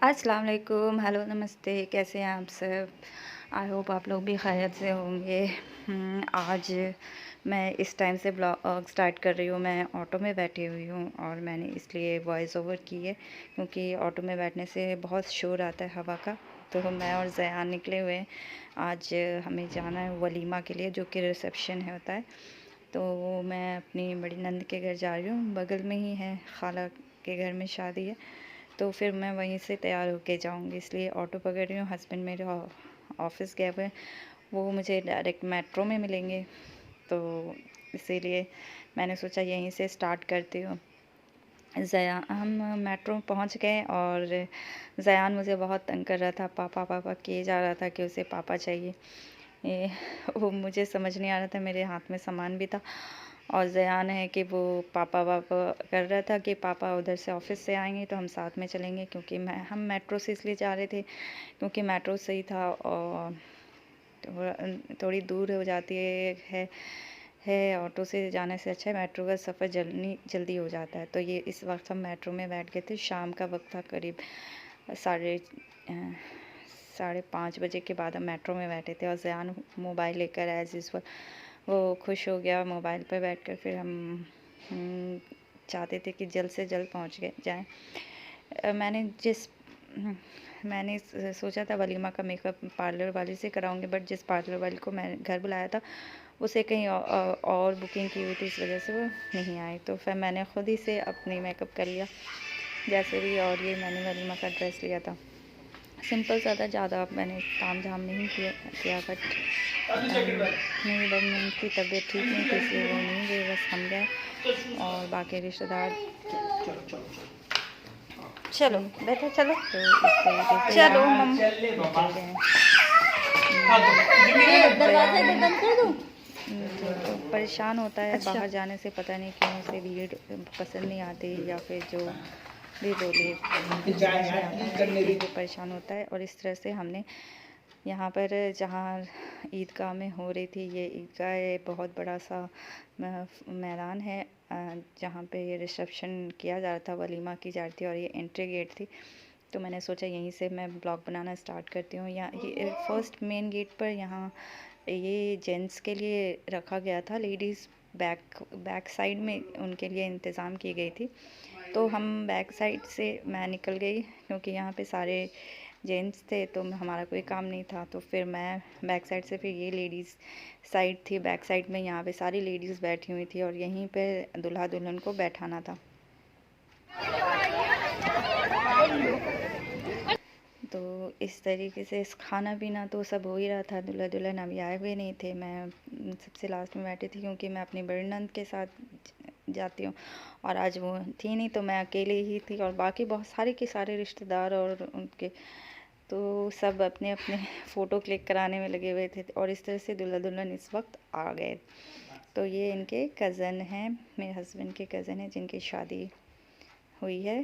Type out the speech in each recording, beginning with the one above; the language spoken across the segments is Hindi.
अस्सलाम वालेकुम, हेलो, नमस्ते, कैसे हैं आप सब? आई होप आप लोग भी खैरियत से होंगे। आज मैं इस टाइम से ब्लॉग स्टार्ट कर रही हूँ। मैं ऑटो में बैठी हुई हूँ और मैंने इसलिए वॉइस ओवर की है क्योंकि ऑटो में बैठने से बहुत शोर आता है हवा का। तो मैं और ज़यान निकले हुए हैं। आज हमें जाना है वलीमा के लिए, जो कि रिसेप्शन है होता है। तो मैं अपनी बड़ी नंद के घर जा रही हूँ, बगल में ही है, खाला के घर में शादी है। तो फिर मैं वहीं से तैयार होके जाऊँगी, इसलिए ऑटो पकड़ रही हूँ। हस्बैंड मेरे ऑफिस गए हुए हैं, वो मुझे डायरेक्ट मेट्रो में मिलेंगे, तो इसीलिए मैंने सोचा यहीं से स्टार्ट करती हूँ। हम मेट्रो में पहुँच गए और ज़यान मुझे बहुत तंग कर रहा था, पापा पापा किए जा रहा था कि उसे पापा चाहिए। ये वो मुझे समझ नहीं आ रहा था, मेरे हाथ में सामान भी था और ज़यान है कि वो पापा पापा कर रहा था कि पापा उधर से ऑफिस से आएंगे तो हम साथ में चलेंगे, क्योंकि हम मेट्रो से इसलिए जा रहे थे क्योंकि मेट्रो सही था और थोड़ी दूर हो जाती है ऑटो से जाने से अच्छा है मेट्रो का सफ़र जल्दी हो जाता है। तो ये इस वक्त हम मेट्रो में बैठ गए थे। शाम का वक्त था, करीब साढ़े 5:30 बजे के बाद हम मेट्रो में बैठे थे और ज़यान मोबाइल लेकर एज़ यूज़ुअल वो खुश हो गया मोबाइल पर बैठकर। फिर हम चाहते थे कि जल्द से जल्द पहुंच गए जाएँ। मैंने सोचा था वलीमा का मेकअप पार्लर वाली से कराऊंगी, बट जिस पार्लर वाली को मैं घर बुलाया था उसे कहीं और बुकिंग की हुई थी, इस वजह से वो नहीं आई। तो फिर मैंने ख़ुद ही से अपनी मेकअप कर लिया जैसे भी। और ये मैंने वलीमा का ड्रेस लिया था, सिंपल सा था, ज़्यादा मैंने ताम झाम नहीं किया बट मेरी बहन की तबीयत ठीक नहीं थी इसलिए वो नहीं गए, बस हम गए और बाकी रिश्तेदार। चलो बैठो, चलो। तो इस तरीके से चलो हम निकल गए। दरवाजा इधर बंद कर दूँ? तो परेशान होता है। अच्छा। बाहर जाने से पता नहीं क्यों उसे भीड़ पसंद नहीं आती, या फिर जो भी बोले परेशान होता है। और इस तरह से हमने यहाँ पर जहाँ ईदगाह में हो रही थी, ये ईदगाह बहुत बड़ा सा मैदान है जहाँ पे ये रिसेप्शन किया जा रहा था, वलीमा की जा रही थी और ये एंट्री गेट थी। तो मैंने सोचा यहीं से मैं ब्लॉग बनाना स्टार्ट करती हूँ। यहाँ ये फर्स्ट मेन गेट पर यहाँ ये जेंट्स के लिए रखा गया था, लेडीज़ बैक साइड में उनके लिए इंतज़ाम की गई थी। तो हम बैक साइड से मैं निकल गई क्योंकि यहाँ पे सारे जेंट्स थे तो हमारा कोई काम नहीं था। तो फिर मैं बैक साइड से, फिर ये लेडीज़ साइड थी, बैक साइड में यहाँ पे सारी लेडीज़ बैठी हुई थी और यहीं पे दूल्हा दुल्हन को बैठाना था। तो इस तरीके से इस खाना पीना तो सब हो ही रहा था। दूल्हा दुल्हन अभी आए हुए नहीं थे, मैं सबसे लास्ट में बैठी थी क्योंकि मैं अपनी बड़ी नंद के साथ जाती हूँ और आज वो थी नहीं, तो मैं अकेले ही थी और बाकी बहुत सारे के सारे रिश्तेदार और उनके तो सब अपने अपने फ़ोटो क्लिक कराने में लगे हुए थे। और इस तरह से दूल्हा दुल्हन इस वक्त आ गए। तो ये इनके कज़न हैं, मेरे हस्बैंड के कज़न हैं जिनकी शादी हुई है।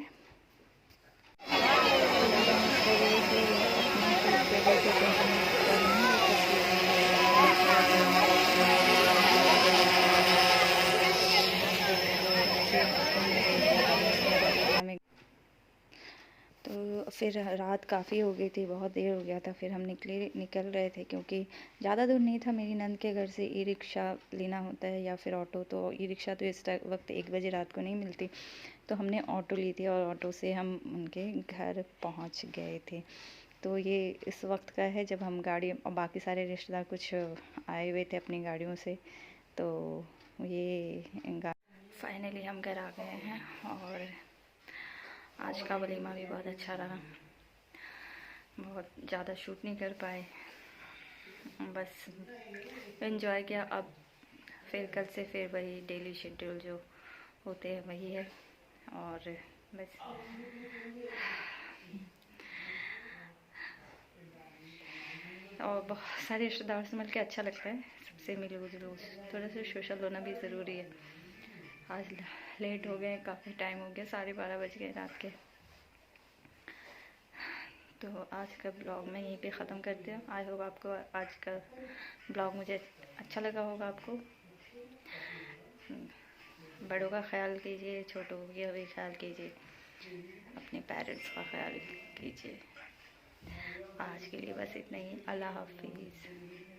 तो फिर रात काफ़ी हो गई थी, बहुत देर हो गया था। फिर हम निकल रहे थे क्योंकि ज़्यादा दूर नहीं था मेरी नंद के घर से। ई रिक्शा लेना होता है या फिर ऑटो, तो ई रिक्शा तो इस वक्त 1 बजे रात को नहीं मिलती, तो हमने ऑटो ली थी और ऑटो से हम उनके घर पहुंच गए थे। तो ये इस वक्त का है जब हम गाड़ी और बाकी सारे रिश्तेदार कुछ आए हुए थे अपनी गाड़ियों से। तो ये फाइनली हम घर आ गए हैं और आज का वलीमा भी बहुत अच्छा रहा। बहुत ज़्यादा शूट नहीं कर पाए, बस एंजॉय किया। अब फिर कल से फिर वही डेली शेड्यूल जो होते हैं वही है और बस और बहुत सारे रिश्तेदारों से मिलकर अच्छा लगता है, सबसे मिलो जुलो, थोड़ा सा सोशल होना भी ज़रूरी है। आज लेट हो गए, काफ़ी टाइम हो गया, 12:30 बज गए रात के। तो आज का ब्लॉग मैं यहीं पे ख़त्म करती हूँ। आई होप आपको आज का ब्लॉग मुझे अच्छा लगा होगा। आपको बड़ों का ख्याल कीजिए, छोटों का भी ख्याल कीजिए। अपने पेरेंट्स का ख्याल कीजिए। आज के लिए बस इतना ही। अल्लाह हाफिज़।